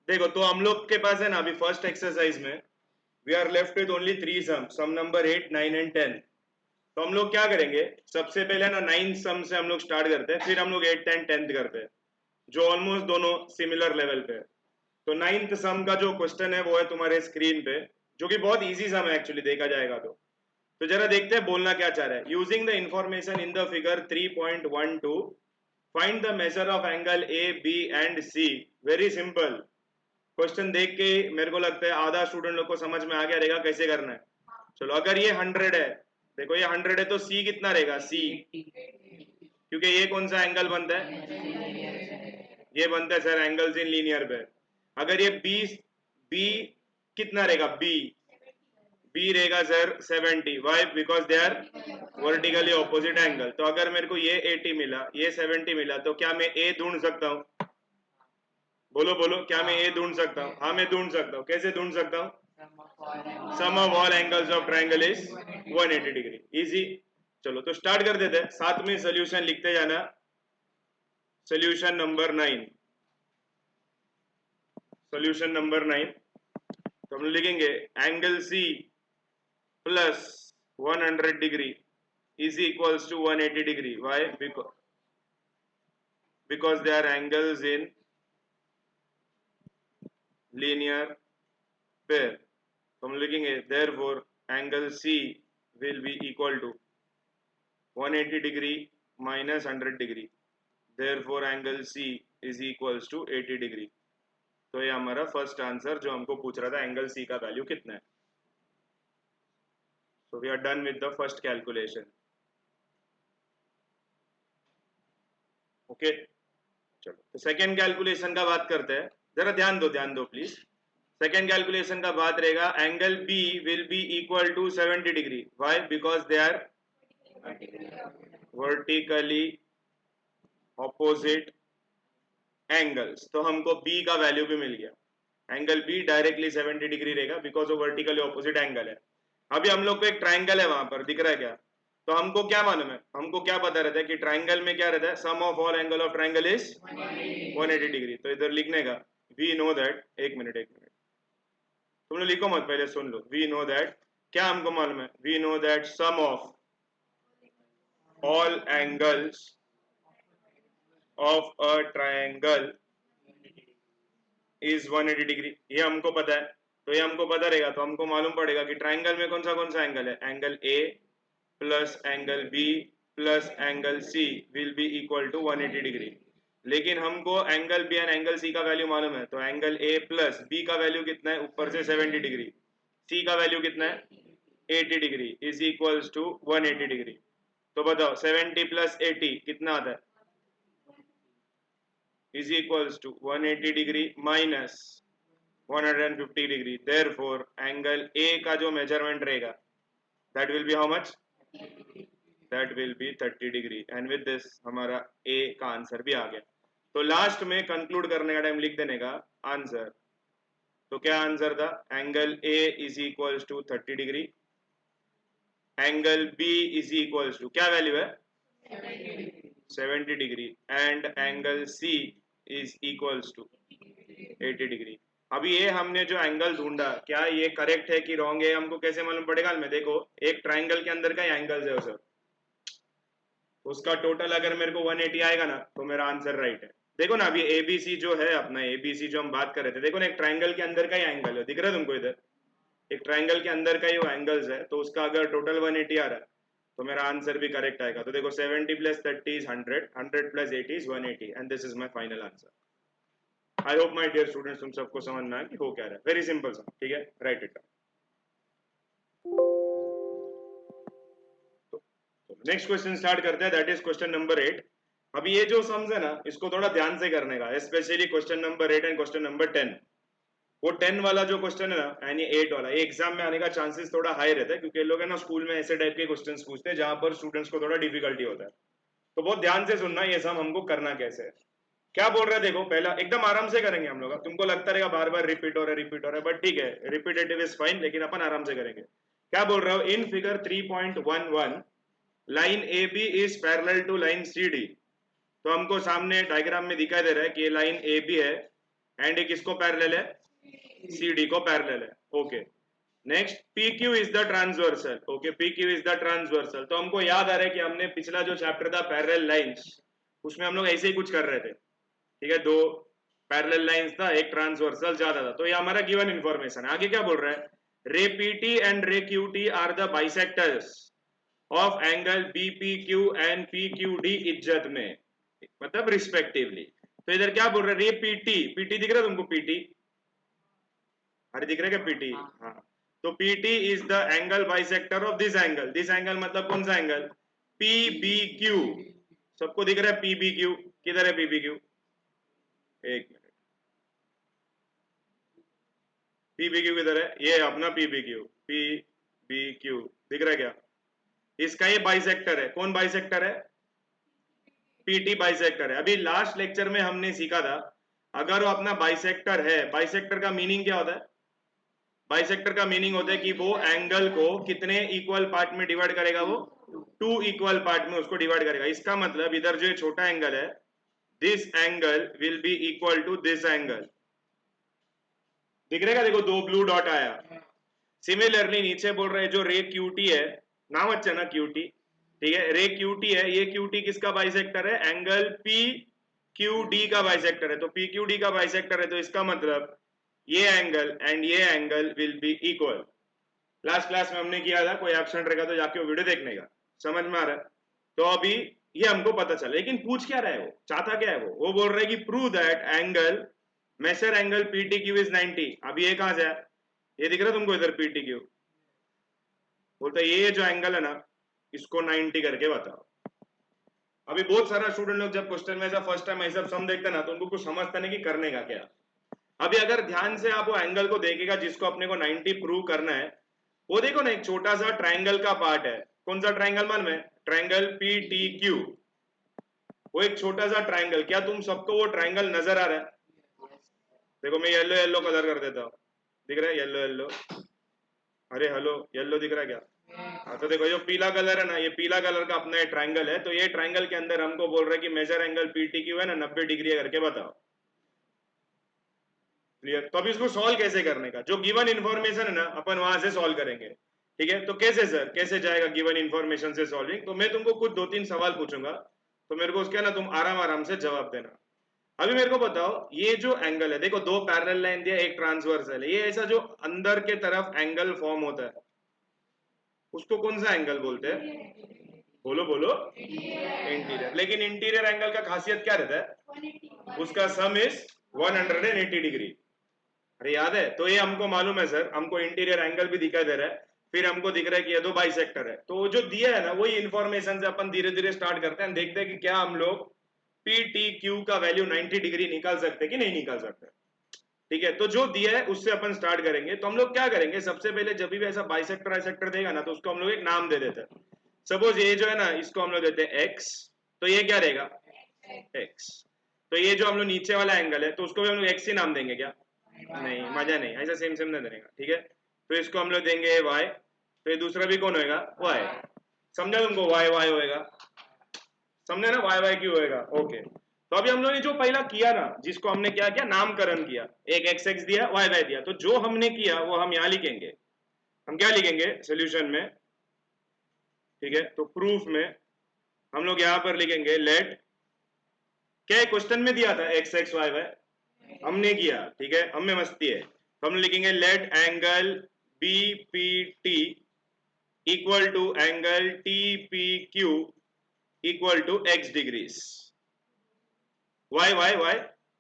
देखो तो हम लोग के पास है ना अभी फर्स्ट एक्सरसाइज में we are left with only 3 sum number 8, 9 and 10। तो हम लोग क्या करेंगे, सबसे पहले ना 9 सम से हम लोग स्टार्ट करते हैं, फिर हम लोग 8 10 10th करते हैं, जो ऑलमोस्ट दोनों सिमिलर लेवल पे है। तो 9th सम का जो क्वेश्चन है वो है तुम्हारे स्क्रीन पे, जो कि बहुत इजी सम है एक्चुअली देखा जाएगा तो जरा देखते हैं बोलना क्या चाह रहा है। Using the information in the figure 3.12 find the measure of angle A B and C. Very simple question देख के मेरे को लगता है आधा स्टूडेंट लोग को समझ में आ गया रहेगा कैसे करना है। चलो अगर ये 100 है, देखो ये 100 है तो सी कितना रहेगा, सी, क्योंकि ये कौन सा एंगल बनता है, ये बनता है सर एंगल्स इन लीनियर पे। अगर ये बी, बी कितना रहेगा, बी, बी रहेगा sir 70। Why, because they are vertically opposite angle. तो अगर मेरे को ये 80 मिला, ये 70 मिला, तो क्या मैं ए ढूंढ सकता हूं? बोलो बोलो, क्या मैं ए ढूंढ सकता हूं? हाँ मैं ढूंढ सकता हूं। कैसे ढूंढ सकता हूं? Sum of all angles of triangle is 180 degree. Easy. चलो तो स्टार्ट कर देते हैं, साथ में सोल्यूशन लिखते जाना। Solution number 9, solution number 9। तो हम लिखेंगे angle C plus 100 degree is equals to 180 degree. Why? Because they are angles in linear pair. तो हम लिखेंगे therefore angle C will be equal to 180 degree minus 100 degree. Therefore angle C is equals to 80 degree. तो ये हमारा first answer जो हमको पूछ रहा था, एंगल C का वैल्यू कितना है। So we are done with the first calculation. Okay चलो तो सेकेंड कैलकुलेशन का बात करते हैं। जरा ध्यान दो प्लीज। सेकेंड कैलकुलेशन का बात रहेगा angle B will be equal to 70 degree. Why? Because they are vertically opposite angles. तो हमको बी का वैल्यू भी मिल गया। एंगल बी डायरेक्टली 70 डिग्री रहेगा बिकॉज वो वर्टिकली ऑपोजिट एंगल है। अभी हम लोग को एक ट्राइंगल है वहां पर, दिख रहा है क्या? तो हमको क्या मालूम है, हमको क्या पता रहता है कि ट्राइंगल में क्या रहता है, sum of all angle of triangle is 180 degree. तो इधर लिखने का वी नो दैट, एक मिनट तुम लोग लिखो मत, पहले सुन लो। वी नो दैट, क्या हमको मालूम है? We know that sum of all angles of a triangle is 180 degree, ये हमको पता है। तो ये हमको पता रहेगा तो हमको मालूम पड़ेगा कि ट्राइंगल में कौन सा एंगल है, angle A plus angle B plus angle C will be equal to 180 degree. लेकिन हमको angle B and angle C का वैल्यू मालूम है, तो एंगल ए प्लस बी का वैल्यू कितना है, ऊपर से 70 डिग्री, सी का वैल्यू कितना है 80 degree is equals to 180 degree. तो बताओ 70 प्लस 80 कितना आता है, is equals to 180 degree minus 150 degree. Therefore angle A का जो मेजरमेंट रहेगा that will be how much, that will be 30 degree. And with this हमारा ए का आंसर भी आ गया। तो लास्ट में कंक्लूड करने का टाइम लिख देने का आंसर। तो क्या आंसर था, angle A is equals to 30 degree, angle B is equals to क्या वैल्यू है 70 degree, and angle C is equals to 80 degree. अभी ये हमने जो एंगल ढूंढा क्या ये करेक्ट है कि रॉन्ग है, हमको कैसे मालूम पड़ेगा? मैं देखो एक ट्राइंगल के अंदर का एंगल्स है सर, उसका टोटल अगर मेरे को 180 आएगा ना तो मेरा आंसर राइट है। देखो ना अभी एबीसी जो है अपना, एबीसी जो हम बात कर रहे थे, देखो ना एक ट्राइंगल के अंदर का ही एंगल है, दिख रहा है तुमको इधर, एक ट्राइंगल के अंदर का ही वो एंगल्स है, तो उसका अगर टोटल 180 आ रहा है तो मेरा आंसर भी करेक्ट आएगा। तो देखो 70 plus 30 is 100, 100 plus 80 is 180 and this is my final answer. I hope my dear students तुम सबको समझ में आया कि हो क्या रहा है। वेरी सिंपल सा, ठीक है, right it down. Next question start करते हैं, दैट इज क्वेश्चन नंबर 8। अभी ये जो सम्स है ना इसको थोड़ा ध्यान से करने का, specially question number 8 and question number 10। वो 10 वाला जो क्वेश्चन है ना यानी 8 वाला, ये एग्जाम में आने का चांसेस थोड़ा हाई रहता है क्योंकि लोग है ना स्कूल में ऐसे टाइप के क्वेश्चंस पूछते हैं जहां पर स्टूडेंट्स को थोड़ा डिफिकल्टी होता है। तो बहुत ध्यान से सुनना ये सम हमको करना कैसे है। क्या बोल रहे हैं देखो, पहला एकदम आराम से करेंगे हम लोग। अब तुमको लगता रहेगा बार बार रिपीट हो रहा है, बट ठीक है, रिपीटेटिव इज फाइन, लेकिन अपन आराम से करेंगे। क्या बोल रहे हो, in figure 3.11 line A B is parallel to line C D. तो हमको सामने डायग्राम में दिखाई दे रहा है कि ये लाइन ए बी है एंड एक किसको पैरेलल है, CD को पैरेलल है। Okay, next PQ is the transversal. Okay, PQ is the transversal. तो हमको याद आ रहा है कि हमने पिछला जो चैप्टर था पैरेलल लाइंस, उसमें हम लोग ऐसे ही कुछ कर रहे थे, ठीक है, दो पैरेलल लाइंस था, एक ट्रांसवर्सल ज्यादा था। तो ये हमारा गिवन इंफॉर्मेशन है। आगे क्या बोल रहा है, ray PT and ray QT are the bisectors of angle BPQ and PQD इज्जत में, मतलब रिस्पेक्टिवली। तो इधर क्या बोल रहा है, रे PT दिख रहा है तुमको, PT, अरे दिख रहा है क्या PT? हाँ, तो PT is the angle bisector of this angle मतलब कौन सा एंगल, PBQ। सबको दिख रहा है PBQ? किधर है PBQ? एक मिनट, PBQ किधर है, ये अपना PBQ दिख रहा है क्या? इसका ये बाइसेक्टर है। कौन बाइसेक्टर है? PT बाइसेक्टर है। अभी लास्ट लेक्चर में हमने सीखा था, अगर वो अपना बाइसेक्टर है, बाइसेक्टर का मीनिंग क्या होता है? बाइसेक्टर का मीनिंग होता है कि वो एंगल को कितने इक्वल पार्ट में डिवाइड करेगा, वो 2 इक्वल पार्ट में उसको डिवाइड करेगा। इसका मतलब इधर जो छोटा एंगल है, this angle will be equal to this angle. दिख रहेगा, देखो दो ब्लू डॉट आया। सिमिलरली नीचे बोल रहे हैं जो रे QT है, नाम अच्छा ना QT, ठीक है, रे QT है, ये QT किसका बाइसेक्टर है, एंगल PQD का बाइसेक्टर है। तो PQD का बाइसेक्टर है, तो इसका मतलब ये एंगल एंड ये angle will be equal. Last class में हमने किया था, कोई एब्सेंट रहेगा तो जाके वो वीडियो देखने का, समझ में आ रहा है? तो अभी ये हमको पता चला, लेकिन पूछ क्या रहा है, वो चाहता क्या है, वो बोल रहा है कि prove that angle measure angle PTQ is 90। अब ये कहां से है, ये दिख रहा है तुमको इधर PTQ, बोलता है ये जो एंगल है ना, इसको 90 करके बताओ। अभी बहुत सारा स्टूडेंट लोग जब क्वेश्चन में ऐसा फर्स्ट टाइम ऐसा सम देखते ना, तो उनको कुछ समझता नहीं कि करने का क्या। अभी अगर ध्यान से आप वो एंगल को देखेगा जिसको अपने को 90 प्रूव करना है, वो देखो ना, एक छोटा सा ट्राइंगल का पार्ट है। कौन सा ट्राइंगल मान में, ट्राइंगल PTQ, वो एक छोटा सा ट्राइंगल। क्या तुम सबको वो ट्राइंगल नजर आ रहा है? देखो मैं येलो येलो कलर कर देता हूँ, दिख रहा है येलो येलो, अरे हेलो, येलो दिख रहा है क्या? हाँ, तो देखो जो पीला कलर है ना, ये पीला कलर का अपना ट्राइंगल है। तो ये ट्राइंगल के अंदर हमको बोल रहा है कि मेजर एंगल PTQ है ना 90 डिग्री करके बताओ। क्लियर? तो अब इसको सॉल्व कैसे करने का, जो गिवन इन्फॉर्मेशन है ना अपन वहां से सॉल्व करेंगे, ठीक है? तो कैसे सर, कैसे जाएगा गिवन इन्फॉर्मेशन से सॉल्विंग? तो मैं तुमको कुछ 2-3 सवाल पूछूंगा, तो मेरे को उसके ना तुम आराम आराम से जवाब देना। अभी मेरे को बताओ, ये जो एंगल है, देखो दो पैरेलल लाइन दिया, एक ट्रांसवर्सल है, ये ऐसा जो अंदर के तरफ एंगल फॉर्म होता है, उसको कौन सा एंगल बोलते हैं? बोलो बोलो, इंटीरियर। लेकिन इंटीरियर एंगल का खासियत क्या रहता है, उसका सम इज 180 डिग्री। अरे याद है? तो ये हमको मालूम है सर, हमको इंटीरियर एंगल भी दिखाई दे रहा है, फिर हमको दिख रहा है कि ये दो बाइसेक्टर है। तो जो दिया है ना, वही इंफॉर्मेशन से अपन धीरे धीरे स्टार्ट करते हैं, देखते हैं कि क्या हम लोग PTQ का वैल्यू 90 डिग्री निकाल सकते हैं कि नहीं निकाल सकते। ठीक है, तो जो दिया है उससे अपन स्टार्ट करेंगे। तो हम लोग क्या करेंगे, सबसे पहले जब भी ऐसा बाइसेक्टर आइसेक्टर देगा ना, तो उसको हम लोग एक नाम दे देते हैं। सपोज ये जो है ना, इसको हम लोग देते हैं X, तो ये क्या रहेगा, X। तो ये जो हम लोग नीचे वाला एंगल है, तो उसको भी हम लोग X ही नाम देंगे क्या? नहीं, मजा नहीं, ऐसा सेम सेम नहीं देने का, ठीक है? तो इसको हम लोग देंगे Y, तो ये दूसरा भी कौन होएगा, Y। समझा तुमको, Y Y होएगा, समझे ना, Y Y क्यों होएगा? ओके। तो अभी हम लोग ने जो पहला किया ना, जिसको हमने क्या किया, नामकरण किया, एक X X दिया, Y Y दिया, तो जो हमने किया वो हम यहाँ लिखेंगे। हम क्या लिखेंगे सोल्यूशन में, ठीक है? तो प्रूफ में हम लोग यहाँ पर लिखेंगे लेट, क्या क्वेश्चन में दिया था X X Y Y, हमने किया, ठीक है, हमें मस्ती है। तो हम लिखेंगे let angle BPT equal to angle TPQ equal to X degrees. Why why why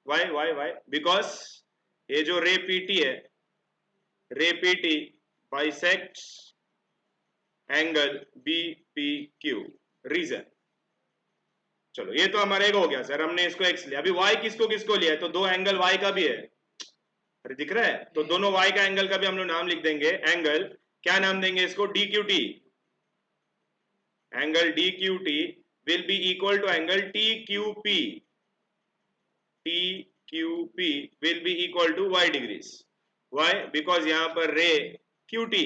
why why why? Because ये जो रे PT है, ray PT bisects angle BPQ। Reason, चलो ये तो हमारा एक हो गया सर, हमने इसको X लिया। अभी Y किसको किसको लिया है, तो दो एंगल Y का भी है, अरे दिख रहा है? तो दोनों Y का एंगल का भी हम लोग नाम लिख देंगे। एंगल क्या नाम देंगे इसको, DQT। Angle DQT will be equal to angle TQP। TQP will be equal to Y degrees. Why? Because यहां पर ray QT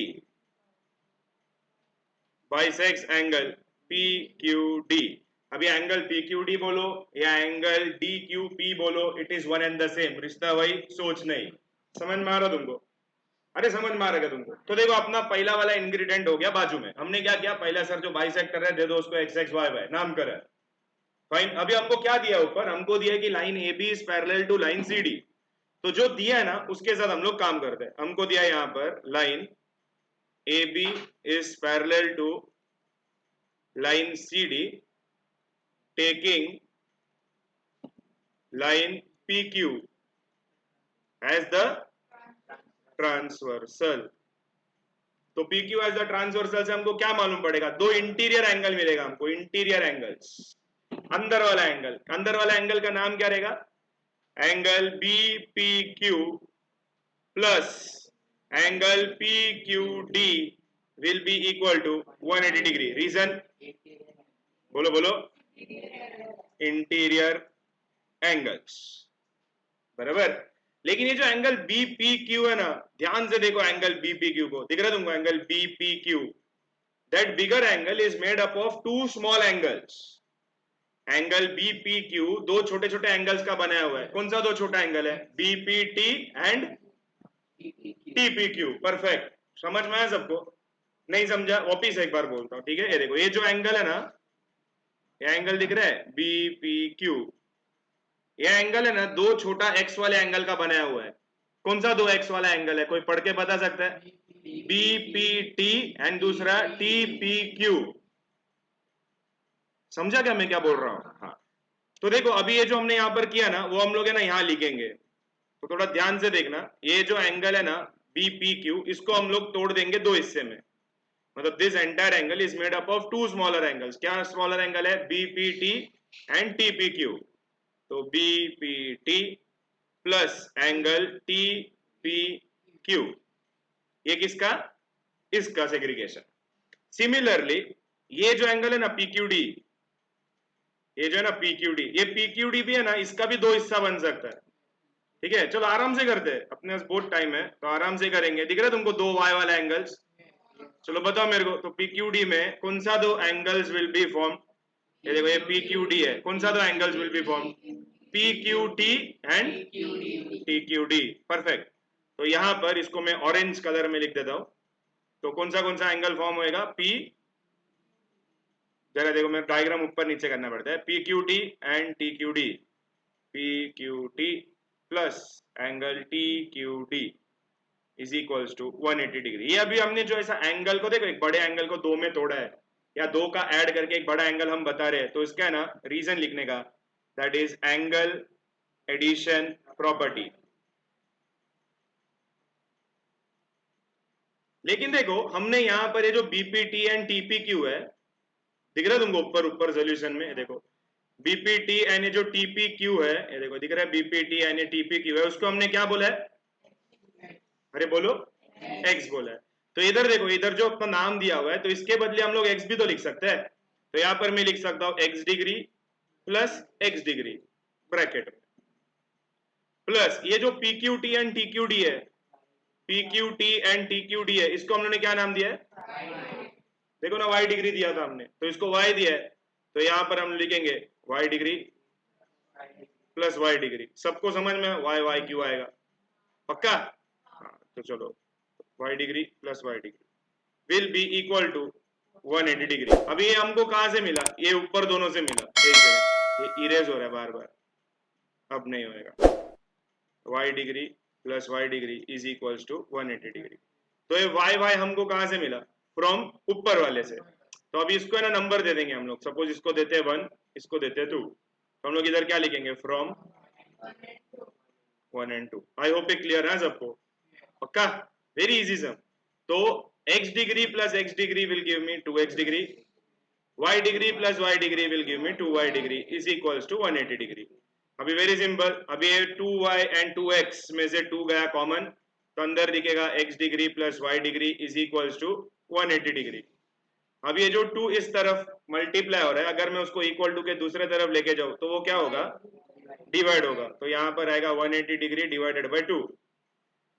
bisects angle PQD। अभी एंगल पी क्यू डी बोलो या एंगल डी क्यू पी बोलो, it is one and the same, रिश्ता वही, सोच नहीं। समझ में आ रहा तुमको? अरे समझ में आ रहा है तुमको? तो देखो अपना पहला वाला इंग्रेडिएंट हो गया बाजू में। हमने क्या किया, पहला सर जो बाइसेक्ट कर रहे हैं दे दो उसको एक्स एक्स वाई वाई नाम कर। फाइन। अभी हमको क्या दिया ऊपर, हमको दिया कि line A B is parallel to line C D. तो जो दिया है ना उसके साथ हम लोग काम करते हैं। हमको दिया यहाँ पर line A B is parallel to line C D taking line PQ as the transversal। तो PQ as the transversal से हमको क्या मालूम पड़ेगा, दो इंटीरियर एंगल मिलेगा हमको, इंटीरियर एंगल्स, अंदर वाला एंगल। अंदर वाला एंगल का नाम क्या रहेगा, angle BPQ plus angle PQD will be equal to 180 degree. Reason बोलो बोलो, इंटीरियर एंगल्स, बराबर। लेकिन ये जो एंगल BPQ है ना, ध्यान से देखो एंगल BPQ को, दिख रहा है तुमको angle BPQ, that bigger angle is made up of two small angles. Angle BPQ दो छोटे छोटे एंगल्स का बनाया हुआ है। कौन सा दो छोटा एंगल है, BPT एंड TPQ। परफेक्ट, समझ में आया सबको? नहीं समझा वापिस एक बार बोलता हूं, ठीक है। ये देखो ये जो एंगल है ना, ये एंगल दिख रहा है BPQ, ये एंगल है ना दो छोटा एक्स वाले एंगल का बनाया हुआ है। कौन सा दो एक्स वाला एंगल है, कोई पढ़ के बता सकता है? BPT एंड दूसरा TPQ। समझा क्या मैं क्या बोल रहा हूं? हाँ। तो देखो अभी ये जो हमने यहां पर किया ना वो हम लोग है ना यहां लिखेंगे, तो थोड़ा ध्यान से देखना। ये जो एंगल है ना BPQ, इसको हम लोग तोड़ देंगे दो हिस्से में। मतलब this entire angle is made up of two smaller angles. क्या स्मॉलर एंगल है, BPT एंड TPQ। तो BPT प्लस एंगल TPQ, ये किसका, इसका सेग्रीगेशन। सिमिलरली ये जो एंगल है ना PQD, ये जो है ना PQD, ये PQD भी है ना, इसका भी दो हिस्सा बन सकता है। ठीक है, चलो आराम से करते हैं, अपने पास बहुत टाइम है तो आराम से करेंगे। दिख रहा है तुमको दो वाई वाला एंगल्स? चलो बताओ मेरे को, तो PQD में कौन सा दो एंगल्स विल बी फॉर्म? ये देखो ये PQD है, कौन सा दो angles will B form, PQT and TQD। Perfect. तो यहां पर इसको मैं ऑरेंज कलर में लिख देता हूं। तो कौन सा एंगल फॉर्म होएगा, P, जरा देखो मेरा डायग्राम ऊपर नीचे करना पड़ता है, PQT and TQD, PQT plus angle TQD is equals to 180 degree. ये अभी हमने जो ऐसा एंगल को देखो, एक बड़े एंगल को दो में तोड़ा है या दो का ऐड करके एक बड़ा एंगल हम बता रहे हैं, तो इसका है ना रीजन लिखने का, that is angle addition property. लेकिन देखो हमने यहां पर ये जो BPT एंड TPQ है, दिख रहा है तुमको ऊपर ऊपर सोल्यूशन में, देखो BPT एंड ये जो TPQ है, ये देखो दिख रहा है BPT एंड ये TPQ है, उसको हमने क्या बोला है, अरे बोलो, x बोला है। तो इधर देखो, इधर जो अपना नाम दिया हुआ है तो इसके बदले हम लोग x भी तो लिख सकते हैं। तो यहां पर मैं लिख सकता हूं x degree plus x degree bracket में, प्लस ये जो PQT एंड TQD है, PQT एंड TQD है, इसको हमने क्या नाम दिया है, देखो ना y डिग्री दिया था हमने, तो इसको y दिया है, तो यहां पर हम लिखेंगे y degree plus y degree. सबको समझ में y क्यों आएगा, पक्का? हाँ, तो चलो y degree plus y degree will be equal to 180 degree. अभी ये हमको कहां से मिला, ये ऊपर दोनों से मिला, एक जगह ये इरेज हो रहा है बार बार, अब नहीं होएगा। y degree plus y degree is equals to 180 degree. तो ये y हमको कहां से मिला, फ्रॉम ऊपर वाले से। तो अभी इसको है ना नंबर दे देंगे हम लोग, सपोज इसको देते हैं 1, इसको देते हैं 2, तो हम लोग इधर क्या लिखेंगे, फ्रॉम 1 and 2। आई होप ये क्लियर है सबको, पक्का? Very easy sum. तो x degree plus x degree will give me 2x degree, y degree plus y degree will give me 2y degree is equals to 180 degree. अभी very simple, अभी ये 2y and 2x में से 2 गया common, तो अंदर दिखेगा x degree plus y degree is equals to 180 degree. अब ये जो 2 इस तरफ मल्टीप्लाई हो रहा है, अगर मैं उसको इक्वल टू के दूसरे तरफ लेके जाऊं तो वो क्या होगा, डिवाइड होगा। तो यहां पर आएगा 180 डिग्री डिवाइडेड बाय 2।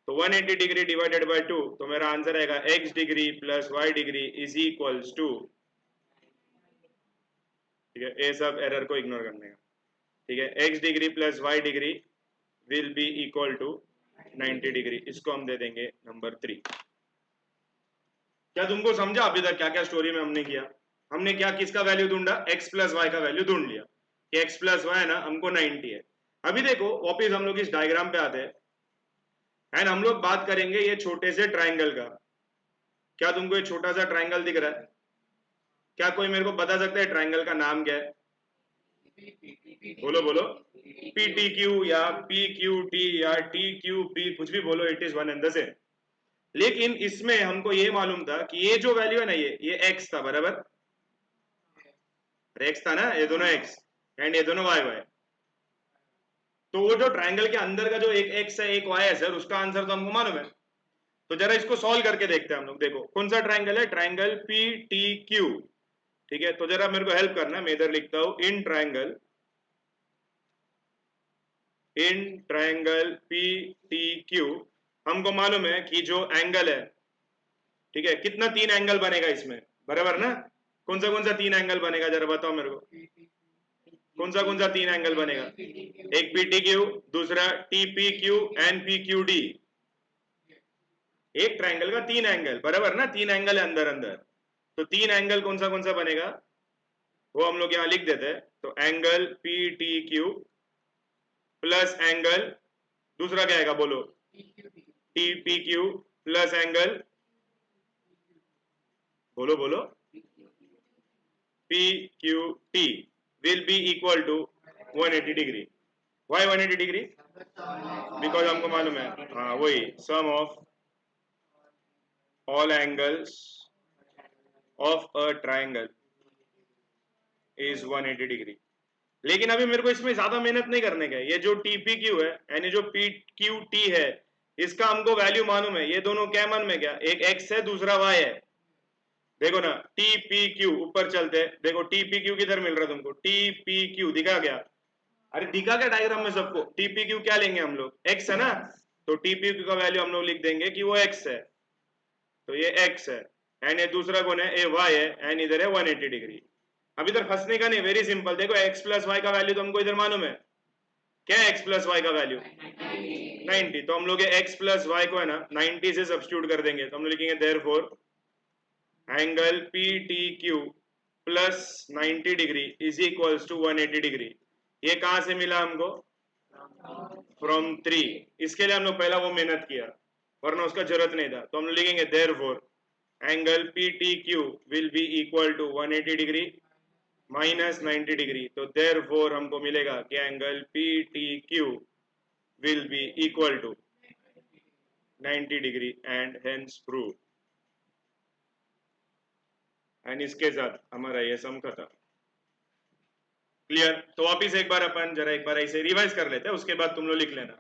तो 180 डिग्री डिवाइडेड बाय 2, तो मेरा आंसर आएगा x degree plus y degree is equals to, ठीक ठीक है, ये सब एरर को इग्नोर करने का, ठीक है। x degree plus y degree will be equal to 90 degree, इसको हम दे देंगे नंबर 3। क्या तुमको समझा अभी तक क्या क्या स्टोरी में हमने किया? हमने क्या किसका वैल्यू ढूंढा? x प्लस वाई का वैल्यू ढूंढ लिया कि x प्लस वाई है ना, हमको 90 है। अभी देखो वापिस हम लोग इस डायग्राम पे आते हैं एंड हम लोग बात करेंगे ये छोटे से ट्राइंगल का। क्या तुमको ये छोटा सा ट्राइंगल दिख रहा है? क्या कोई मेरे को बता सकता है ट्राइंगल का नाम क्या है? बोलो बोलो। पी टी क्यू या पी क्यू टी या टी क्यू पी, कुछ भी बोलो, it is one and the same. लेकिन इसमें हमको ये मालूम था कि ये जो वैल्यू है ना, ये x था, बराबर? x था ना, ये दोनों x एंड ये दोनों y। तो वो जो ट्राइंगल के अंदर का जो एक x है एक y है सर, उसका आंसर तो हमको मालूम है। तो जरा इसको सॉल्व करके देखते हैं हम लोग। देखो कौन सा ट्राइंगल है? ट्राइंगल पी टी क्यू, ठीक है। तो जरा मेरे को हेल्प करना, मैं इधर लिखता हूं in triangle P T Q हमको मालूम है कि जो एंगल है, ठीक है, कितना 3 एंगल बनेगा इसमें, बराबर ना? कौन सा 3 एंगल बनेगा जरा बताओ मेरे को। कौन सा 3 एंगल बनेगा? एक पी टी क्यू, दूसरा T P Q and P Q D. एक ट्राइंगल का 3 एंगल, बराबर ना? 3 एंगल है अंदर अंदर। तो 3 एंगल कौन सा बनेगा वो हम लोग यहां लिख देते हैं। तो angle P T Q plus angle, दूसरा क्या आएगा बोलो? T P Q plus angle, बोलो बोलो, P Q T will be equal to 180 degree. Why 180 degree? Because हमको मालूम है, हाँ वही, sum of all angles of a triangle is 180 degree. लेकिन अभी मेरे को इसमें ज्यादा मेहनत नहीं करने का है। ये जो टीपीक्यू है यानी जो पी क्यू टी है, इसका हमको वैल्यू मालूम है। ये दोनों क्या मन में, क्या एक एक्स है दूसरा वाई है। देखो ना, टीपीक्यू ऊपर चलते हैं, देखो टीपीक्यू किधर मिल रहा है तुमको? टीपीक्यू दिखा क्या? अरे दिखा क्या डायग्राम में सबको? टीपीक्यू क्या लेंगे हम लोग? एक्स है ना, तो टीपीक्यू का वैल्यू हम लोग लिख देंगे कि वो एक्स है। तो ये एक्स है एंड ये दूसरा कौन है? ए वाई है एंड इधर है 180 डिग्री। अब इधर फंसने का नहीं, वेरी सिंपल। देखो एक्स प्लस वाई का वैल्यू तो हमको इधर मालूम है। क्या है एक्स प्लस वाई का वैल्यू? 90। तो हम लोग एक्स प्लस वाई को है ना 90 से सब्स्टिट्यूट कर देंगे। तो हम लोग लिखेंगे therefore angle P T Q plus 90 degree is equals to 180 degree. ये कहां से मिला हमको? फ्रॉम 3। इसके लिए हम लोग पहला वो मेहनत किया, वरना उसका जरूरत नहीं था। तो हम लोग लिखेंगे therefore angle P T Q will be equal to 180 degree minus 90 degree. तो देयरफॉर हमको मिलेगा कि angle P T Q will be equal to 90 degree and hence prove. And इसके साथ हमारा ये सम खत्म। क्लियर? तो वापिस एक बार अपन जरा एक बार ऐसे रिवाइज कर लेते हैं, उसके बाद तुम लोग लिख लेना।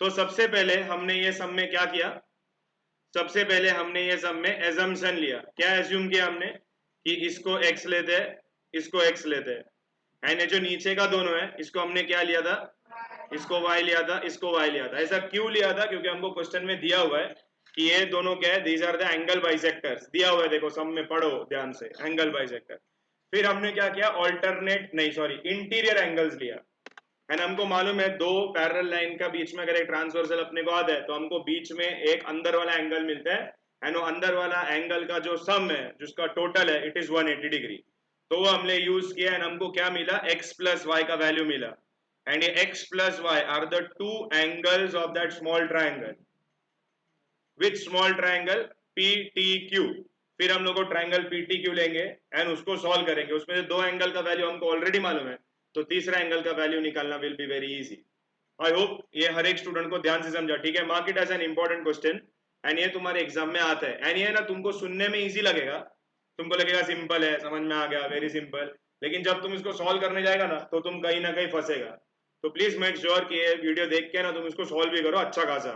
तो सबसे पहले हमने ये सम में क्या किया? सबसे पहले हमने ये सम में एजम्पशन लिया। क्या एज्यूम किया हमने? कि इसको x लेते हैं, इसको x लेते हैं एंड ये जो नीचे का दोनों है इसको हमने क्या लिया था? इसको y लिया था, इसको y लिया था। ऐसा क्यों लिया था? क्योंकि हमको क्वेश्चन में दिया हुआ है कि ये दोनों क्या है? These are the angle bisectors. दिया हुआ है, देखो सम में पढ़ो ध्यान से, एंगल बाइसेक्टर। फिर हमने क्या किया? ऑल्टरनेट नहीं सॉरी इंटीरियर एंगल्स लिया एंड हमको मालूम है दो पैरेलल लाइन का बीच में अगर एक ट्रांसवर्सल अपने को आता है तो हमको बीच में एक अंदर वाला एंगल मिलता है एंड वो अंदर वाला एंगल का जो सम है, जिसका टोटल है, इट इज 180 डिग्री। तो वो हमने यूज किया एंड हमको क्या मिला? x प्लस वाई का वैल्यू मिला एंड ये x plus Y are the two angles of that small triangle. Which small triangle? P T Q. फिर हम लोग को ट्राइंगल पी टी क्यू लेंगे एंड उसको सॉल्व करेंगे। उसमें से दो एंगल का वैल्यू हमको ऑलरेडी मालूम है, तो तीसरा एंगल का वैल्यू निकालना will be very easy. I hope ये हर एक स्टूडेंट को ध्यान से समझा, ठीक है? Mark it as an important question and ये तुम्हारे एग्जाम में आता है एंड ये ना तुमको सुनने में इजी लगेगा, तुमको लगेगा सिंपल है, समझ में आ गया, वेरी सिंपल। लेकिन जब तुम इसको सॉल्व करने जाएगा ना तो तुम कहीं ना कहीं फंसेगा। तो प्लीज मेक श्योर कि ये वीडियो देख के ना तुम इसको सॉल्व भी करो अच्छा खासा।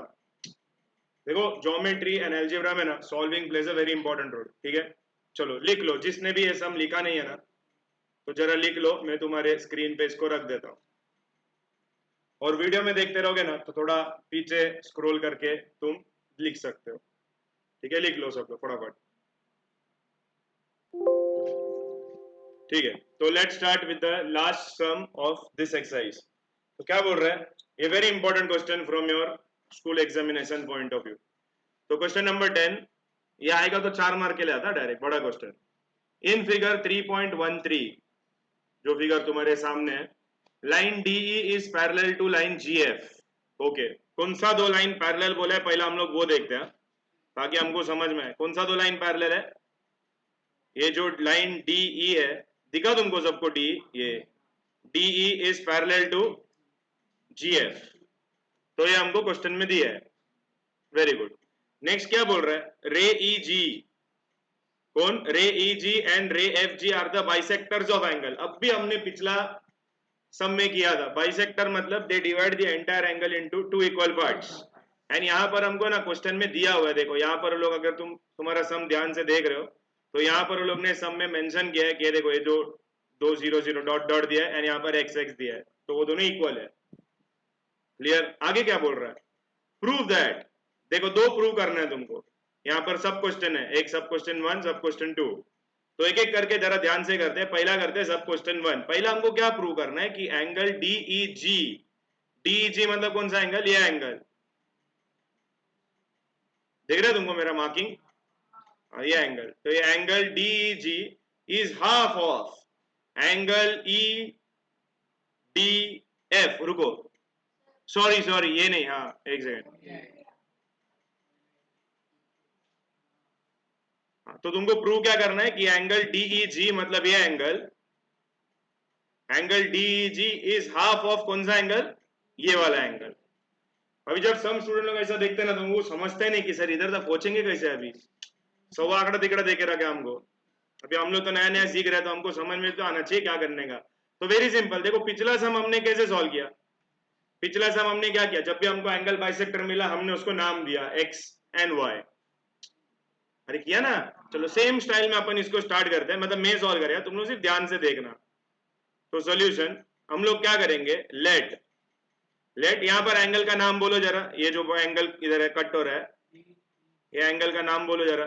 देखो ज्योमेट्री एंड अलजेब्रा में ना solving plays a very important role, ठीक है? चलो लिख लो, जिसने भी ये सम लिखा नहीं है ना तो जरा लिख लो, मैं तुम्हारे स्क्रीन पे इसको रख देता हूं। और वीडियो में देखते रहोगे ना तो थोड़ा पीछे स्क्रॉल करके तुम लिख सकते हो, ठीक है? लिख लो सब लोग फटाफट। ठीक है, तो let's start with the last sum of this exercise. तो क्या बोल रहा है, ये very important question from your school examination point of view. तो क्वेश्चन नंबर 10 ये आएगा तो 4 मार्क के लिए आता डायरेक्ट, बड़ा क्वेश्चन। इन फिगर 3.13 जो फिगर तुम्हारे सामने है, line DE is parallel to line GF. Okay, कौन सा दो लाइन पैरेलल बोला है पहला हम लोग वो देखते हैं ताकि हमको समझ में आए कौन सा दो लाइन पैरेलल है। ये जो लाइन डीई है, दिखा तुमको सबको डी, ये DE is parallel to GF, तो ये हमको क्वेश्चन में दिया है। Very good. नेक्स्ट क्या बोल रहा है, रे ई जी, कौन, ray E G and ray F G are the bisectors of angle. अब भी हमने पिछला सम में किया था, बाइसेक्टर मतलब they divide the entire angle into two equal parts. And यहाँ पर हमको ना क्वेश्चन में दिया हुआ है, देखो यहाँ पर लोग, अगर तुम्हारा सम ध्यान से देख रहे हो तो यहाँ पर लोग ने सम में मेंशन किया है कि देखो ये जो 2 0 0 डॉट डॉट दिया है एंड यहाँ पर एक्स एक्स दिया है, तो वो दोनों इक्वल है। क्लियर। आगे क्या बोल रहा है, प्रूव दैट, देखो दो प्रूव करना है तुमको। यहाँ पर सब क्वेश्चन है, एक सब क्वेश्चन 1 सब क्वेश्चन 2, तो एक एक करके जरा ध्यान से करते हैं। पहला करते हैं सब क्वेश्चन 1। पहला हमको क्या प्रूव करना है कि एंगल डीईजी, डीईजी मतलब कौन सा एंगल, ये एंगल देख रहे हो तुमको मेरा मार्किंग, ये एंगल, तो ये angle DEG is half of angle E D F. रुको, सॉरी सॉरी ये नहीं, हाँ एक सेकेंड। तो तुमको प्रूव क्या करना है कि एंगल डीईजी मतलब ये angle DEG is half of कौन सा एंगल, ये वाला एंगल। अभी जब सम स्टूडेंट लोग ऐसा देखते हैं ना तो वो समझते नहीं कि सर इधर तक पहुंचेंगे कैसे, अभी सवा आंकड़ा तिकड़ा देखे रखा हमको। अभी हम लोग तो नया नया सीख रहे हैं, तो हमको समझ में तो आना चाहिए क्या करने का। तो वेरी सिंपल, देखो पिछला सम हमने कैसे सॉल्व किया। पिछला सम हमने क्या किया, जब भी हमको एंगल बाइसेक्टर मिला हमने उसको नाम दिया एक्स एंड वाई। अरे किया ना, चलो सेम स्टाइल में अपन इसको स्टार्ट करते हैं, मतलब मैं सॉल्व करेगा, तुम लोग सिर्फ ध्यान से देखना। तो सॉल्यूशन हम लोग क्या करेंगे, लेट यहां पर एंगल का नाम बोलो जरा, ये जो एंगल इधर है कट हो रहा है, ये एंगल का नाम बोलो जरा,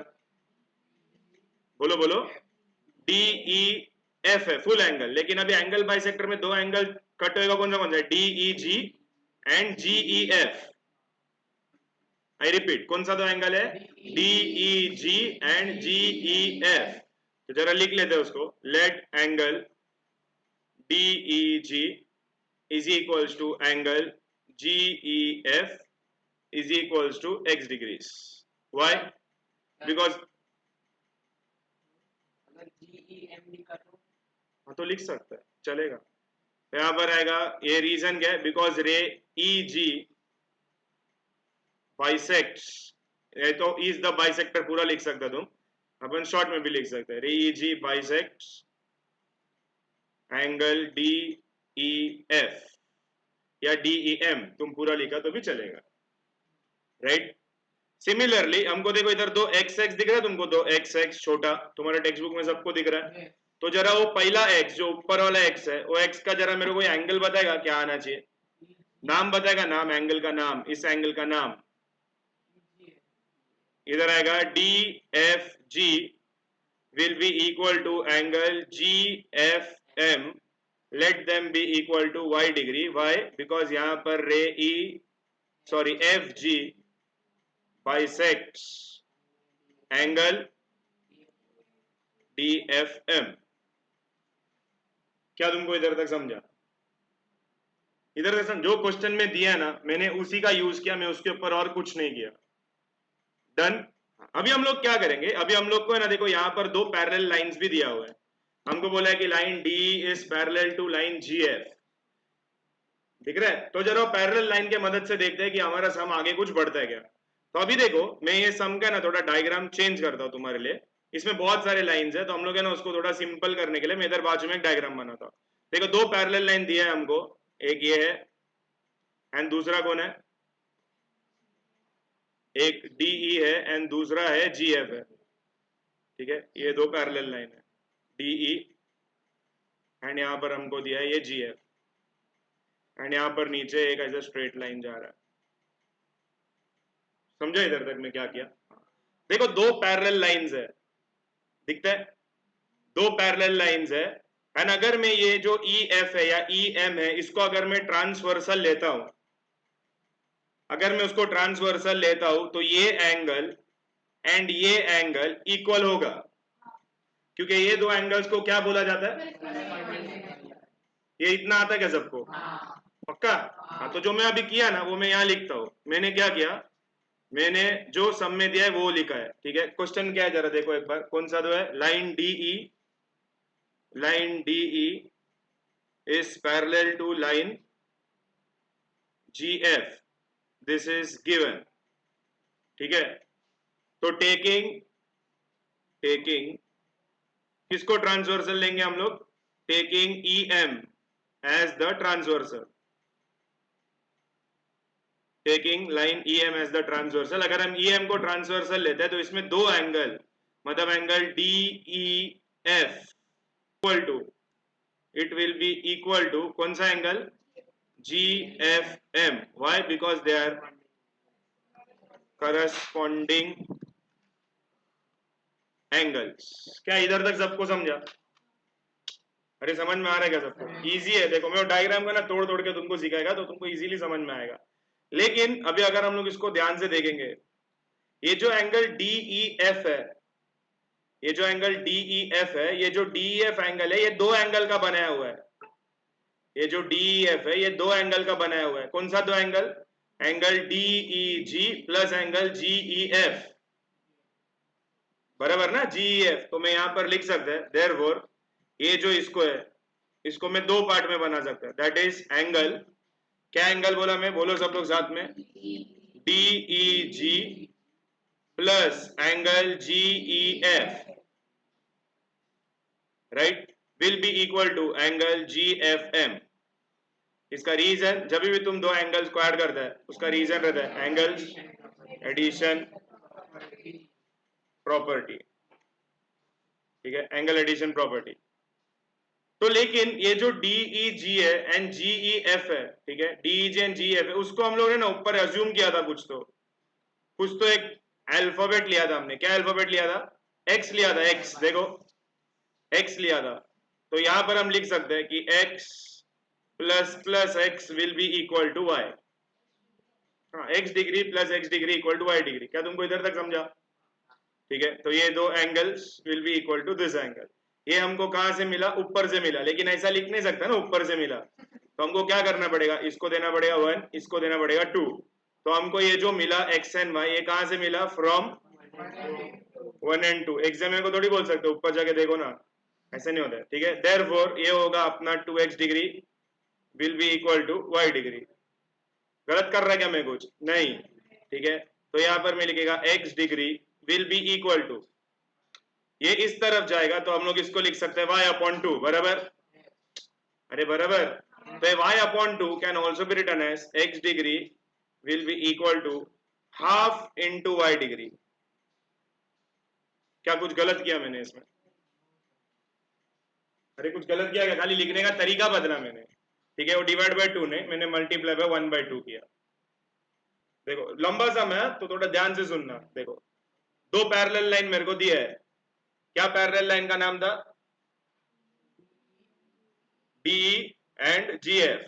बोलो बोलो, डीई एफ है फुल एंगल। लेकिन अभी एंगल बाइसेक्टर में दो एंगल कट होएगा, कौन सा DE G and GE F. I repeat, कौन सा दो एंगल है, DE G and GE F. तो जरा लिख लेते हैं उसको, let angle DE G is equals to angle GEF is equals to x degrees. Why? Because अगर GEM लिखा तो हाँ तो लिख सकता है, चलेगा। यहाँ पर आएगा, ये रीजन क्या है, बिकॉज रे EG बाइसेक्ट्स, ये तो इज द बाइसेक्टर पूरा लिख सकता तुम, अपन शॉर्ट में भी लिख सकते हैं, रे EG बाइसेक्ट्स एंगल DEF या DEM, तुम पूरा लिखा तो भी चलेगा, राइट। सिमिलरली हमको देखो इधर दो एक्स एक्स दिख रहा है तुमको, दो एक्स एक्स छोटा, तुम्हारे टेक्स्ट बुक में सबको दिख रहा है। तो जरा वो पहला एक्स जो ऊपर वाला एक्स है, वो एक्स का जरा मेरे को एंगल बताएगा, क्या आना चाहिए, नाम बताएगा, नाम एंगल का नाम, इस एंगल का नाम इधर आएगा, D F G will be equal to angle G F M, let them be equal to y degree. Why, because यहां पर ray E sorry F G bisects angle DFM। क्या तुमको इधर तक समझा, इधर तक जो क्वेश्चन में दिया ना मैंने उसी का यूज किया, मैं उसके ऊपर और कुछ नहीं किया। डन। अभी हम लोग क्या करेंगे, अभी हम लोग को है ना, देखो यहाँ पर दो पैरेलल लाइंस भी दिया हुआ है, हमको बोला है कि line D is parallel to line GF, दिख रहा है। तो जरा पैरेलल लाइन के मदद से देखते हैं कि हमारा सम आगे कुछ बढ़ता है क्या। तो अभी देखो मैं ये सम का ना थोड़ा डायग्राम चेंज करता हूं तुम्हारे लिए, इसमें बहुत सारे लाइंस है, तो हम लोग है ना उसको थोड़ा सिंपल करने के लिए मैं इधर बाजू में एक डायग्राम बनाता हूं। देखो दो पैरेलल लाइन दिया है हमको, एक ये है एंड दूसरा कौन है, एक डीई है एंड दूसरा है जीएफ है, ठीक है। ये दो पैरेलल लाइन है, डीई एंड यहां पर हमको दिया है ये जीएफ, एंड यहां पर नीचे एक ऐसा स्ट्रेट लाइन जा रहा है। समझो इधर तक मैं क्या किया, देखो दो पैरेलल लाइंस है, दिखता है, दो पैरेलल लाइंस है, एंड अगर मैं ये जो ई एफ है या ई एम है इसको अगर मैं ट्रांसवर्सल लेता हूं, अगर मैं उसको ट्रांसवर्सल लेता हूं तो ये एंगल एंड ये एंगल इक्वल होगा, क्योंकि ये दो एंगल्स को क्या बोला जाता है? ये इतना आता है क्या सबको? पक्का? हाँ, तो जो मैं अभी किया ना वो मैं यहां लिखता हूं। मैंने क्या किया, मैंने जो सम में दिया है वो लिखा है, ठीक है। क्वेश्चन क्या है जरा देखो एक बार, कौन सा दो है? Line DE is parallel to line GF, this is given, ठीक है। तो टेकिंग किसको ट्रांसवर्सल लेंगे हम लोग? Taking EM as the transversal, taking line EM as the transversal. अगर हम EM को ट्रांसवर्सल लेते हैं तो इसमें दो एंगल, मतलब angle DEF equal to, it will be equal to कौन सा angle? GFM. Why? Because they are corresponding angles. क्या इधर तक सबको समझा? अरे समझ में आ रहा है क्या सबको? इजी है, देखो मैं डायग्राम का ना तोड़ तोड़ के तुमको सिखाएगा तो तुमको इजीली समझ में आएगा। लेकिन अभी अगर हम लोग इसको ध्यान से देखेंगे, ये जो एंगल DEF है, ये जो एंगल DEF है, ये जो DEF एंगल है ये दो एंगल का बनाया हुआ है। ये जो DEF है ये दो एंगल का बनाया हुआ है। कौन सा दो angle? Angle DEG plus angle GEF, बराबर ना? GEF तो मैं यहां पर लिख सकता है देयरफॉर ये जो इसको है इसको मैं दो पार्ट में बना सकता है, दैट इज एंगल, क्या एंगल बोला मैं? बोलो सब लोग साथ में, DEG plus angle GEF, right, will be equal to angle GFM। इसका रीजन, जब भी तुम दो एंगल्स को ऐड करता है उसका रीजन रहता है एंगल्स एडिशन प्रॉपर्टी, ठीक है, एंगल एडिशन प्रॉपर्टी। तो लेकिन ये जो DEG है एंड GEF है, ठीक है, DEG एंड GEF है, उसको हम लोग ने ना ऊपर अज्यूम किया था कुछ तो एक अल्फाबेट लिया था हमने। क्या अल्फाबेट लिया था? X लिया था, X, देखो X लिया था। तो यहां पर हम लिख सकते हैं कि X plus plus X will be equal to Y। हाँ, X degree plus X degree equal to Y degree. क्या तुमको इधर तक समझा? ठीक है, तो ये दो angles will be equal to this angle. ये हमको कहां से मिला? ऊपर से मिला, लेकिन ऐसा लिख नहीं सकता ना ऊपर से मिला, तो हमको क्या करना पड़ेगा? इसको देना पड़ेगा 1, इसको देना पड़ेगा 2। तो हमको ये जो मिला X एंड Y, ये कहां से मिला? From 1 and 2। एग्जाम में को थोड़ी बोल सकते, ऊपर जाके देखो ना, ऐसे नहीं होता है, ठीक है। देयरफॉर ये होगा अपना 2x degree will be equal to y degree. गलत कर रहा है क्या मैं कुछ? नहीं, ठीक है। तो यहां पर मैं लिखेगा x degree will be equal to, ये इस तरफ जाएगा तो हम लोग इसको लिख सकते हैं y अपॉन 2, बराबर? अरे बराबर। तो y upon 2 can also be written as x degree will be equal to half into y degree. क्या कुछ गलत किया मैंने इसमें? अरे कुछ गलत किया क्या? खाली लिखने का तरीका बदला मैंने, ठीक है। वो डिवाइड बाय 2 नहीं, मैंने मल्टीप्लाई बाय 1/2 किया। देखो लंबा सम है तो थोड़ा ध्यान से सुनना। देखो दो पैरेलल लाइन मेरे को दिया है, क्या पैरेलल लाइन का नाम था? DE एंड GF,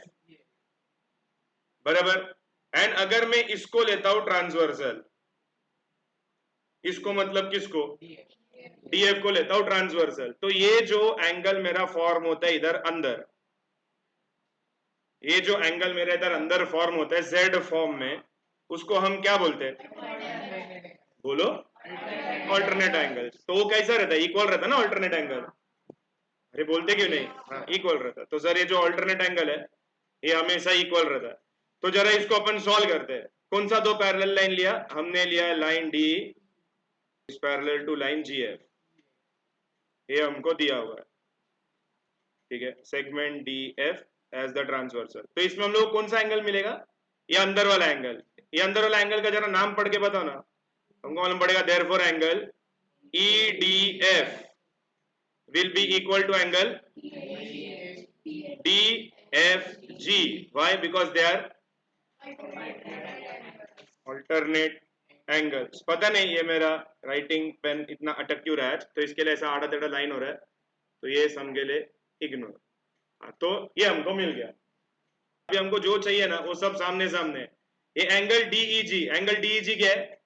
बराबर। एंड अगर मैं इसको लेता हूं ट्रांसवर्सल, इसको मतलब किसको? DF को लेता हूं ट्रांसवर्सल, तो ये जो एंगल मेरा फॉर्म होता है इधर अंदर, ये जो एंगल मेरा इधर अंदर फॉर्म होता है Z फॉर्म में, उसको हम क्या बोलते हैं? बोलो, ऑल्टरनेट एंगल। तो वो कैसा रहता है? इक्वल रहता है ना ऑल्टरनेट एंगल? अरे बोलते क्यों नहीं? हाँ, इक्वल रहता है। तो सर ये जो ऑल्टरनेट एंगल है ये हमेशा इक्वल रहता है। तो जरा इसको अपन सॉल्व करते हैं। कौन सा दो पैरेलल लाइन लिया हमने? लिया है line D is parallel to line GF, ये हमको दिया हुआ है, ठीक है। Segment DF as the transversal. तो इसमें हम लोग कौन सा एंगल मिलेगा? ये अंदर वाला एंगल। ये अंदर वाला एंगल का जरा नाम पढ़ के बताओ ना। हमको मालूम पड़ेगा therefore angle EDF will be equal to angle DFG. Why? Because they are alternate angles. पता नहीं ये मेरा राइटिंग पेन इतना अटक क्यों रहा है, तो इसके लिए ऐसा आड़ा टेढ़ा लाइन हो रहा है, तो ये सम के लिए इग्नोर। तो ये हमको मिल गया। अभी हमको जो चाहिए ना वो सब सामने सामने। ये एंगल DEG, एंगल DEG क्या है?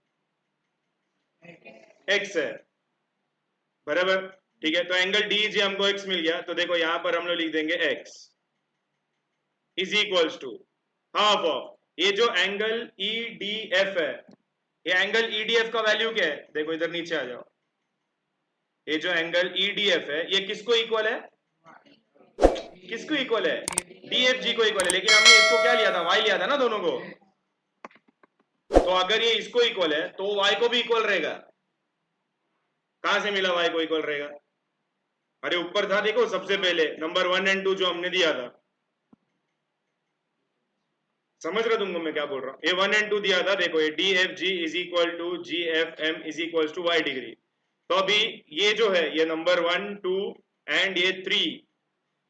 x है, बराबर, ठीक है। तो एंगल DEG हमको x मिल गया, तो देखो यहां पर हम लोग लिख देंगे x is equals to half of ये जो एंगल EDF है। ये एंगल EDF का वैल्यू क्या है? देखो इधर नीचे आ जाओ। ये जो एंगल EDF है ये किसको इक्वल है? किसको इक्वल है? DFG को इक्वल है। लेकिन हमने इसको क्या लिया था? y लिया था ना दोनों को। तो अगर ये इसको इक्वल है तो y को भी इक्वल रहेगा। कहां से मिला y को इक्वल रहेगा? अरे ऊपर था, देखो सबसे पहले नंबर 1 और 2 जो हमने दिया था। समझ रहे तुमको मैं क्या बोल रहा हूं? ये 1 और 2 दिया था, देखो ये DFG is equal to GFM is equal to y degree. तो अभी ये जो है ये नंबर 1 2 एंड ये 3,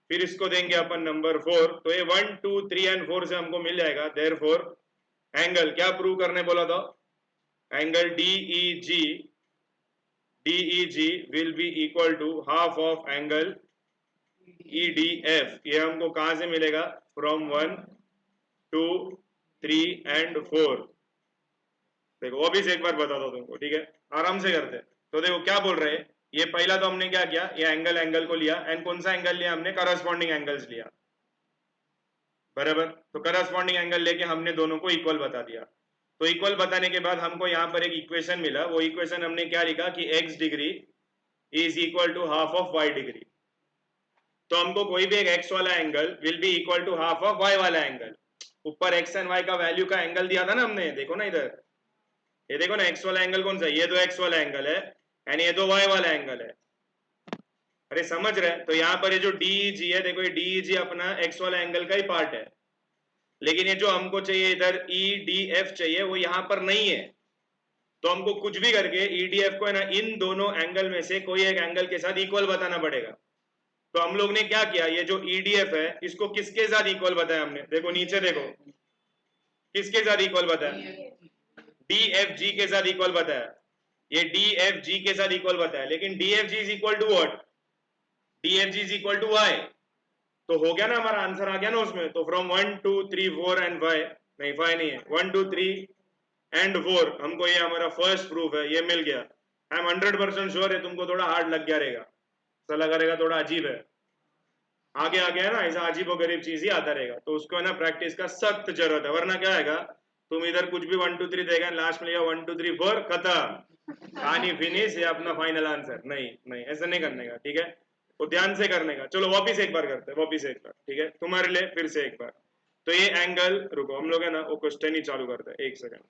फिर इसको देंगे अपन नंबर 4। तो ये 1 2 3 एंड 4 से हमको मिल जाएगा। देयरफॉर एंगल क्या प्रूव करने बोला था? Angle DEG will be equal to half of angle EDF। ये हमको कहां से मिलेगा? From 1 2 3 and 4। देखो वो भी से एक बार बता दो तुमको, ठीक है, आराम से करते। तो देखो क्या बोल रहे हैं, ये पहला तो हमने क्या किया, ये एंगल को लिया, एंड कौन सा एंगल लिया हमने? करस्पॉन्डिंग एंगल्स लिया, बराबर। तो करस्पॉन्डिंग एंगल लेके हमने दोनों को इक्वल बता दिया। तो इक्वल बताने के बाद हमको यहाँ पर एक इक्वेशन मिला। वो इक्वेशन हमने क्या लिखा कि x degree is equal to half of y degree. तो हमको कोई भी एक x वाला angle will be equal to half of y वाला एंगल। ऊपर x एंड y का वैल्यू का एंगल दिया था ना हमने, देखो ना इधर, ये देखो ना x वाला एंगल कौन सा है? ये तो x वाला एंगल है एंड ये तो y वाला एंगल है। अरे समझ रहे? तो यहाँ पर ये जो DEG है, देखो ये DEG अपना x वाला एंगल का ही पार्ट है। लेकिन ये जो हमको चाहिए इधर EDF चाहिए, वो यहाँ पर नहीं है। तो हमको कुछ भी करके EDF को है ना इन दोनों एंगल में से कोई एक एंगल के साथ इक्वल बताना पड़ेगा। तो हम लोग ने क्या किया, ये जो EDF है इसको किसके साथ इक्वल बताया हमने? देखो नीचे देखो, किसके साथ इक्वल बताया? DFG के साथ इक्वल बताया। ये DFG के साथ इक्वल बताया। लेकिन DFG is equal to what? DFG is equal to y। तो हो गया ना, हमारा आंसर आ गया ना उसमें। तो फ्रॉम 1 2 3 4 एंड 5, नहीं 5 नहीं है, 1 2 3 एंड 4, हमको ये हमारा फर्स्ट प्रूफ है, ये मिल गया। आई एम 100% श्योर है तुमको थोड़ा हार्ड लग गया रहेगा, ऐसा लगा रहेगा थोड़ा अजीब है। आगे आ गया ना, ऐसा अजीब और गरीब चीज ही आता रहेगा। तो उसको है ना प्रैक्टिस का सख्त जरूरत है, वरना क्या आएगा, तुम इधर कुछ भी 1 2 3 देगा, लास्ट में 1 2 3 4 खत्म, कहानी फिनिश, ये अपना फाइनल आंसर। नहीं नहीं, ऐसा नहीं करने का, ठीक है, वो ध्यान से करने का। चलो वापिस एक बार करते हैं, वापिस एक बार, ठीक है, तुम्हारे लिए फिर से एक बार। तो ये एंगल, रुको हम लोग है ना वो क्वेश्चन ही चालू करते हैं, एक सेकंड,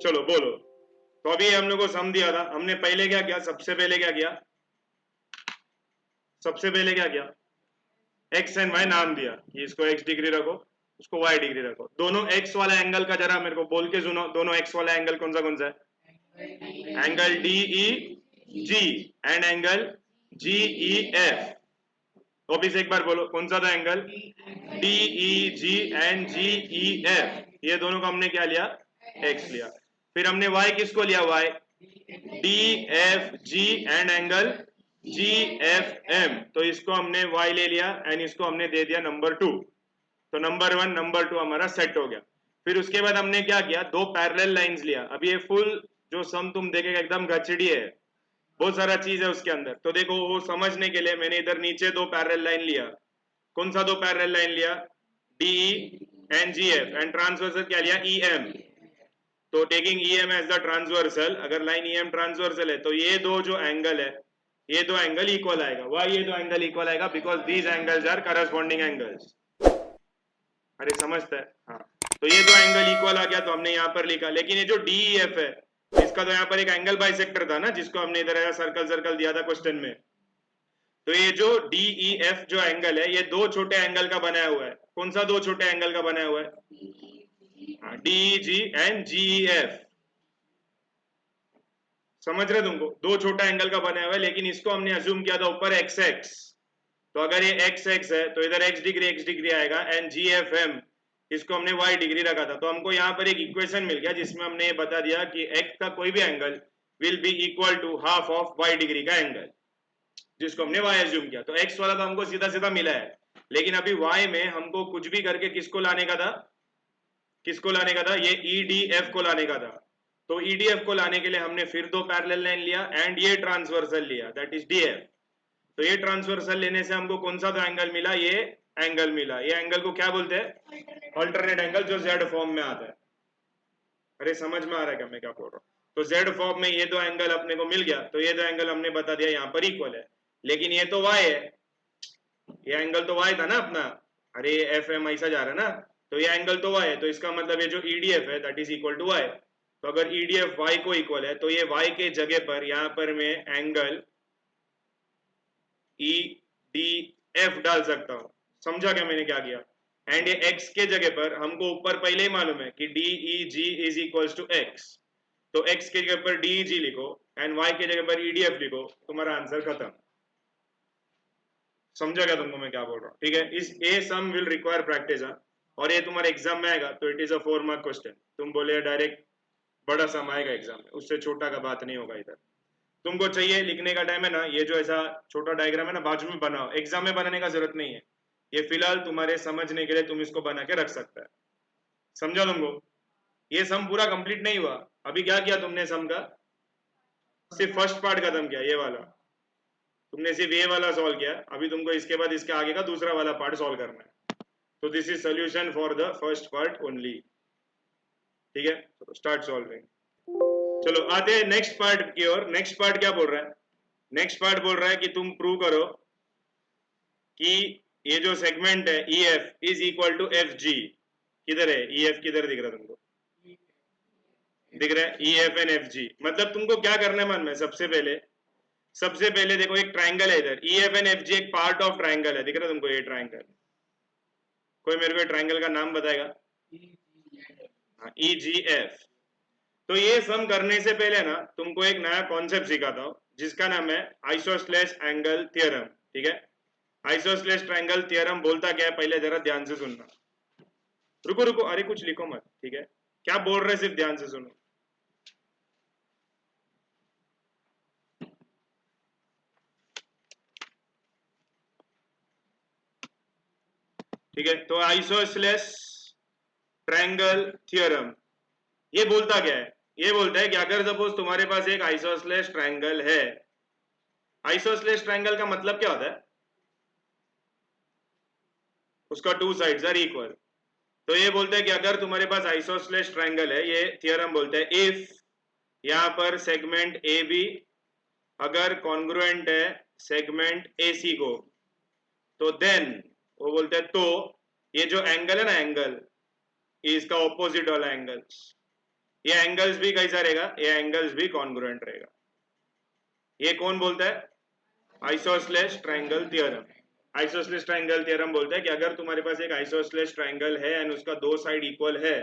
चलो बोलो। तो अभी हम लोग को सम दिया था, हमने पहले क्या किया? सबसे पहले क्या किया? सबसे पहले क्या किया? एक्स एंड वाई नाम दिया कि इसको x डिग्री रखो, उसको y डिग्री रखो। दोनों x वाला एंगल का जरा मेरे को बोल के सुनो, दोनों x वाला एंगल कौन सा है? Angle DEG and angle GEF। वापिस एक बार बोलो, कौन सा था एंगल? DEG and GEF। ये दोनों को हमने क्या लिया? x लिया। फिर हमने y किसको लिया? y DFG and angle GFM। तो इसको हमने y ले लिया एंड इसको हमने दे दिया नंबर 2। तो नंबर 1 नंबर 2 हमारा सेट हो गया। फिर उसके बाद हमने क्या किया? दो पैरेलल लाइंस लिया। अब ये फुल जो सम तुम देखेगा एकदम गचड़ी है, बहुत सारा चीज है उसके अंदर। तो देखो वो समझने के लिए मैंने इधर नीचे दो पैरेलल लाइन लिया। कौन सा दो पैरेलल लाइन लिया? DE and GF and transversal क्या लिया? EM। तो taking EM as the transversal, अगर लाइन EM ट्रांसवर्सल है तो ये दो जो एंगल है, ये दो एंगल इक्वल आएगा। वाई ये दो एंगल इक्वल आएगा? Because these angles are corresponding angles. अरे समझते हैं? हाँ, तो ये दो एंगल इक्वल आ गया तो हमने यहाँ पर लिखा। लेकिन ये जो DEF है इसका तो यहाँ पर एक एंगल बाइसेक्टर था ना, जिसको हमने इधर सर्कल सर्कल दिया था क्वेश्चन में। तो ये जो DEF जो एंगल है ये दो छोटे एंगल का बनाया हुआ है। कौन सा दो छोटे एंगल का बनाया हुआ है? DEG and GEF। समझ रहे तुमको? दो छोटा एंगल का बनाया हुआ है, लेकिन इसको हमने अज्यूम किया था ऊपर XX। तो अगर ये XX है तो इधर x डिग्री आएगा एंड GFM इसको हमने y डिग्री रखा था। तो हमको यहाँ पर एक इक्वेशन मिल गया जिसमें हमने ये बता दिया कि x का कोई भी angle will be equal to half of y degree का एंगल। जिसको हमने y एज्यूम किया। तो x वाला तो हमको सीधा सीधा मिला है, लेकिन अभी y में हमको कुछ भी करके किसको लाने का था, किसको लाने का था, ये EDF को लाने का था। तो EDF को लाने के लिए हमने फिर दो पैरेलल लाइन लिया एंड ये ट्रांसवर्सल लिया, दैट इज DF। तो ये ट्रांसवर्सल लेने से हमको कौन सा तो एंगल मिला, ये एंगल मिला। ये एंगल को क्या बोलते हैं, अल्टरनेट एंगल, जो जेड फॉर्म में आता है। अरे समझ में आ रहा है क्या मैं क्या बोल रहा हूँ। तो जेड फॉर्म में ये दो एंगल अपने को मिल गया, तो ये दो एंगल हमने बता दिया यहाँ पर इक्वल है, लेकिन ये तो y है, ये एंगल तो y था ना अपना। अरे एफ एम ऐसा जा रहा है ना, तो ये एंगल तो y है, तो इसका मतलब ये जो EDF है that is equal to y। तो अगर EDF y को इक्वल है तो ये y के जगह पर यहाँ पर मैं एंगल EDF डाल सकता हूं। समझा क्या मैंने क्या किया। एंड ये x के जगह पर हमको ऊपर पहले ही मालूम है कि DEG is equals to x, तो x के जगह पर DEG लिखो एंड y के जगह पर EDF लिखो, तुम्हारा आंसर खत्म। समझा क्या तुमको मैं क्या बोल रहा हूँ, ठीक है। इस ए सम विल रिक्वायर प्रैक्टिस, और ये तुम्हारे एग्जाम में आएगा तो it is a 4 mark question. तुम बोले डायरेक्ट बड़ा सम आएगा एग्जाम में, उससे छोटा का बात नहीं होगा इधर। तुमको चाहिए लिखने का टाइम है ना, ये जो ऐसा छोटा डायग्राम है ना बाजू में बनाओ, एग्जाम में बनाने का जरूरत नहीं है, ये फिलहाल तुम्हारे समझने के लिए तुम इसको बना के रख सकता है। समझा तुमको। ये सम पूरा कंप्लीट नहीं हुआ, अभी क्या किया तुमने सम का, सिर्फ फर्स्ट पार्ट खत्म किया, ये वाला तुमने सिर्फ ये वाला सॉल्व किया। अभी तुमको इसके बाद इसके आगे का दूसरा वाला पार्ट सॉल्व करना है। तो this is solution for the first part only, ठीक है। तो स्टार्ट सॉल्विंग। चलो आते हैं नेक्स्ट पार्ट की ओर। नेक्स्ट पार्ट क्या बोल रहा है, नेक्स्ट पार्ट बोल रहा है कि तुम प्रूव करो कि ये जो सेगमेंट है EF is equal to FG। किधर है EF, किधर दिख रहा है तुमको, दिख रहा है EF एंड FG। मतलब तुमको क्या करना है मन में, सबसे पहले देखो एक ट्राइंगल है इधर, EF एंड FG एक पार्ट ऑफ ट्राइंगल है, दिख रहा है तुमको ये ट्राइंगल। कोई मेरे को ट्राइंगल का नाम बताएगा, EGF। तो ये सम करने से पहले ना तुमको एक नया कॉन्सेप्ट सिखाता हूं जिसका नाम है आइसोस्लेस एंगल थ्योरम, ठीक है। आइसोस्लेस ट्रायंगल थ्योरम बोलता क्या है, पहले जरा ध्यान से सुनना। रुको रुको, अरे कुछ लिखो मत, ठीक है, क्या बोल रहे सिर्फ ध्यान से सुनो। ठीक है, तो आइसोस्लेस ट्रायंगल थ्योरम ये बोलता क्या है, ये बोलता है कि अगर सपोज तुम्हारे पास एक आइसोस्लेस ट्रायंगल है, आइसोस्लेस ट्रायंगल का मतलब क्या होता है, उसका टू साइड्स आर इक्वल। तो ये बोलते हैं कि अगर तुम्हारे पास आइसोस्लेस ट्रायंगल है, ये थ्योरम बोलते हैं इफ यहां पर सेगमेंट ए बी अगर कॉन्ग्रुएंट है सेगमेंट ए सी को, तो देन वो बोलते हैं तो ये जो एंगल है ना, एंगल ये इसका ऑपोजिट वाला एंगल, ये एंगल्स भी कैसा रहेगा, ये एंगल्स भी कॉन्ग्रुएंट रहेगा। ये कौन बोलता है, आइसोस्लेस ट्रायंगल थ्योरम। आइसोस्लेस ट्रायंगल थ्योरम बोलता है कि अगर तुम्हारे पास एक आइसोस्लेस ट्रायंगल है एंड उसका दो साइड इक्वल है,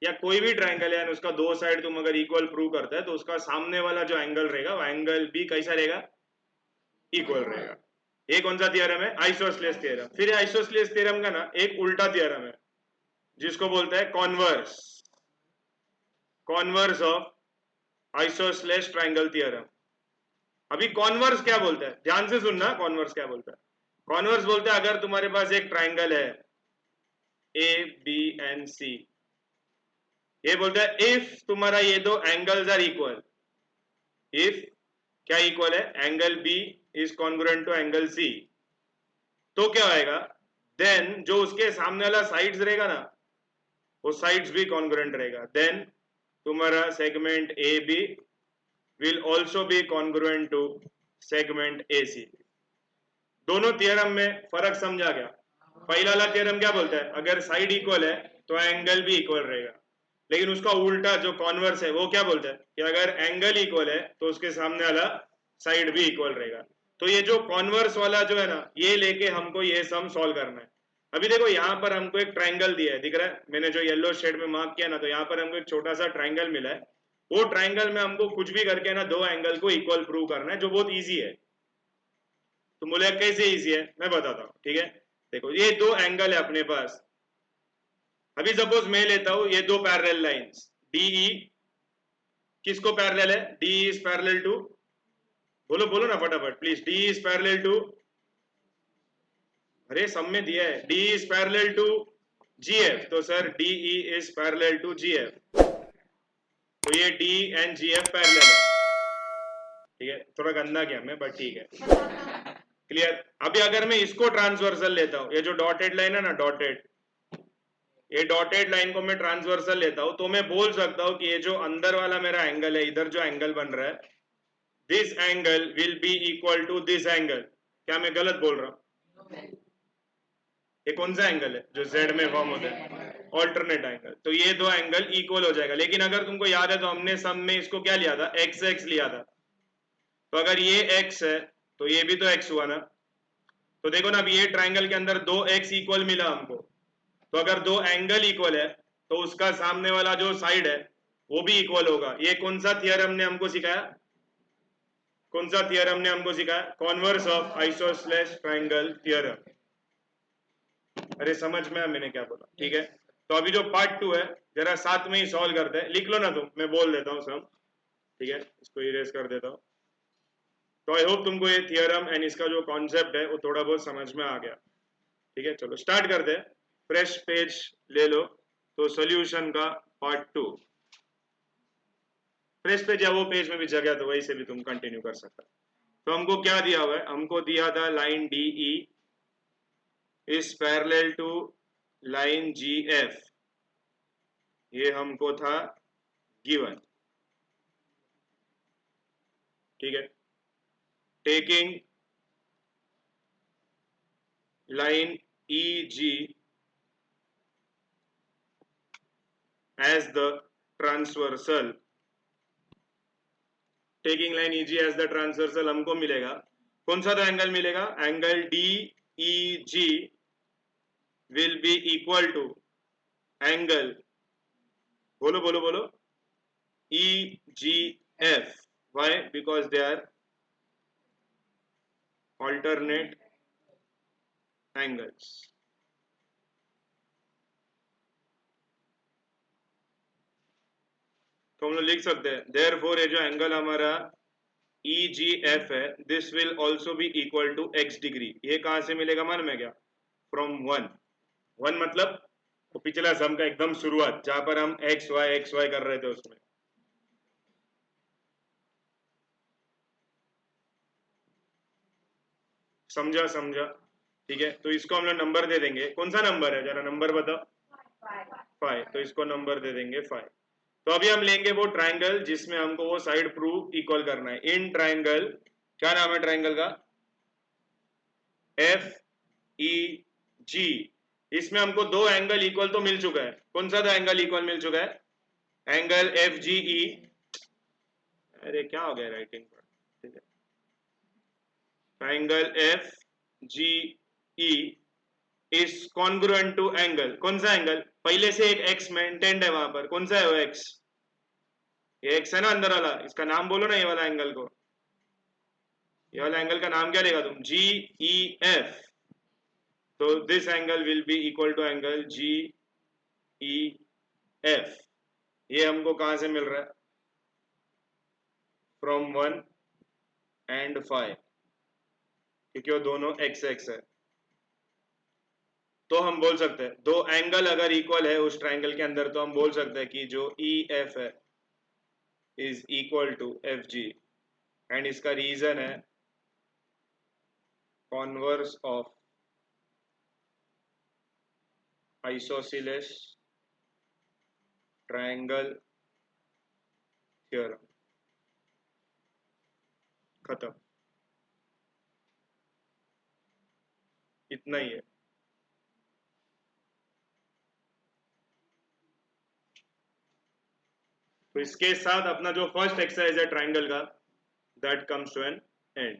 या कोई भी ट्रायंगल है एंड उसका दो साइड तुम अगर इक्वल प्रूव करता है, तो उसका सामने वाला जो एंगल रहेगा वो एंगल भी कैसा रहेगा, इक्वल रहेगा। ये कौन सा थ्योरम है, आइसोस्लेस थ्योरम। फिर आइसोस्लेस थ्योरम का ना एक उल्टा थ्योरम है जिसको बोलता है converse, converse of isosceles triangle theorem. अभी कॉन्वर्स क्या बोलता है, ध्यान से सुनना, कॉन्वर्स क्या बोलता है। कॉन्वर्स बोलते हैं अगर तुम्हारे पास एक ट्रायंगल है ए बी एंड सी, ये बोलता है इफ तुम्हारा ये दो एंगल्स आर इक्वल, इफ क्या इक्वल है, angle B is congruent to angle C, तो क्या आएगा, देन जो उसके सामने वाला साइड्स रहेगा ना, वो साइड्स भी कॉन्ग्रुएंट रहेगा, देन तुम्हारा segment A B will also be congruent to segment AC। दोनों थ्योरम में फर्क समझा गया। पहला वाला थ्योरम क्या बोलता है, अगर साइड इक्वल है तो एंगल भी इक्वल रहेगा, लेकिन उसका उल्टा जो कॉन्वर्स है वो क्या बोलता है कि अगर एंगल इक्वल है तो उसके सामने वाला साइड भी इक्वल रहेगा। तो ये जो कॉन्वर्स वाला जो है ना, ये लेके हमको ये सम सॉल्व करना है। अभी देखो यहाँ पर हमको एक ट्रायंगल दिया है, दिख रहा है, मैंने जो येलो शेड में मार्क किया ना, तो यहाँ पर हमको एक छोटा सा ट्रायंगल मिला है। वो ट्रायंगल में हमको कुछ भी करके ना दो एंगल को इक्वल प्रूव करना है, जो बहुत इजी है। तो बोले कैसे इजी है, मैं बताता हूँ, ठीक है। देखो ये दो एंगल है अपने पास, अभी सपोज मैं लेता हूं ये दो पैरेलल लाइंस DE, किसको पैरेलल है, DE इज पैरेलल टू बोलो बोलो ना फटाफट please. D is parallel to, अरे सब में दिया है, D is parallel to G F, तो sir D E is parallel to G F, तो ये D and G F parallel है। ठीक है, थोड़ा गंदा किया मैं बट ठीक है, क्लियर। अभी अगर मैं इसको ट्रांसवर्सल लेता हूं, ये जो डॉटेड लाइन है ना, डॉटेड, ये डॉटेड लाइन को मैं ट्रांसवर्सल लेता हूं, तो मैं बोल सकता हूं कि ये जो अंदर वाला मेरा एंगल है, इधर जो एंगल बन रहा है, this angle will be equal to this angle. क्या मैं गलत बोल रहा हूं? ये कौन सा एंगल है जो जेड में फॉर्म होता है? Alternate angle. तो ये दो एंगल इक्वल हो जाएगा। लेकिन अगर तुमको याद है तो हमने सम में इसको क्या लिया था, एक्स एक्स लिया था। तो अगर ये एक्स है तो ये भी तो एक्स हुआ ना। तो देखो ना, अब ये ट्राइंगल के अंदर दो एक्स इक्वल मिला हमको। तो अगर दो एंगल इक्वल है तो उसका सामने वाला जो साइड है वो भी इक्वल होगा। ये कौन सा थियरम ने हमको सिखाया, कौन सा थियरम ने हमको सिखाया? Converse of isosceles triangle theorem. अरे समझ में आया मैंने क्या बोला? ठीक है, तो अभी जो पार्ट 2 है जरा साथ में ही सॉल्व करते हैं। लिख लो ना तुम, मैं बोल देता हूँ सब। ठीक है, इसको इरेज कर देता हूँ। तो आई होप तुमको ये थियरम एंड इसका जो कॉन्सेप्ट है वो थोड़ा बहुत समझ में आ गया। ठीक है, चलो स्टार्ट करते हैं। फ्रेश पेज ले लो। तो सोल्यूशन का पार्ट 2, फ्रेश पेज या वो पेज में भी जगह तो वही से भी तुम कंटिन्यू कर सकता। तो हमको क्या दिया हुआ है? हमको दिया था line D E is parallel to line G F, ये हमको था गिवन। ठीक है, taking line E G as the transversal, taking line E G as the transversal हमको मिलेगा कौन सा? तो एंगल मिलेगा angle D E G will be equal to angle, बोलो बोलो बोलो, E G F. Why? Because they are alternate angles। तो हम लोग लिख सकते हैं therefore ये जो एंगल हमारा ई जी एफ है, this will also be equal to X degree. ये कहां से मिलेगा मन में क्या? From one. वन मतलब तो पिछला सम का एकदम शुरुआत जहां पर हम एक्स वाई कर रहे थे उसमें। समझा समझा? ठीक है, तो इसको हम लोग नंबर दे देंगे। कौन सा नंबर है, जरा नंबर बताओ। 5, तो इसको नंबर दे देंगे 5। तो अभी हम लेंगे वो ट्राइंगल जिसमें हमको वो साइड प्रूव इक्वल करना है। इन ट्राइंगल, क्या नाम है ट्राइंगल का? एफ ई जी। इसमें हमको दो एंगल इक्वल तो मिल चुका है। कौन सा दो एंगल इक्वल मिल चुका है? एंगल एफ जी ई, अरे क्या हो गया राइटिंग पर? ठीक है, triangle F G E is congruent to angle, कौन सा एंगल? पहले से एक एक्स मेंटेन्ड है वहां पर, कौन सा है वो एक्स? ये एक्स है ना अंदर वाला, इसका नाम बोलो ना, ये वाला एंगल को, ये वाला एंगल का नाम क्या लेगा तुम? G E F. तो this angle will be equal to angle G E F. ये हमको कहां से मिल रहा है? फ्रॉम 1 एंड 5, क्योंकि वो दोनों एक्स एक्स है। तो हम बोल सकते हैं दो एंगल अगर इक्वल है उस ट्राइंगल के अंदर, तो हम बोल सकते हैं कि जो ई एफ है is equal to F G. And इसका रीजन है converse of isosceles triangle theorem. खत्म, इतना ही है। तो इसके साथ अपना जो फर्स्ट एक्सरसाइज है ट्राइंगल का, that comes to an and.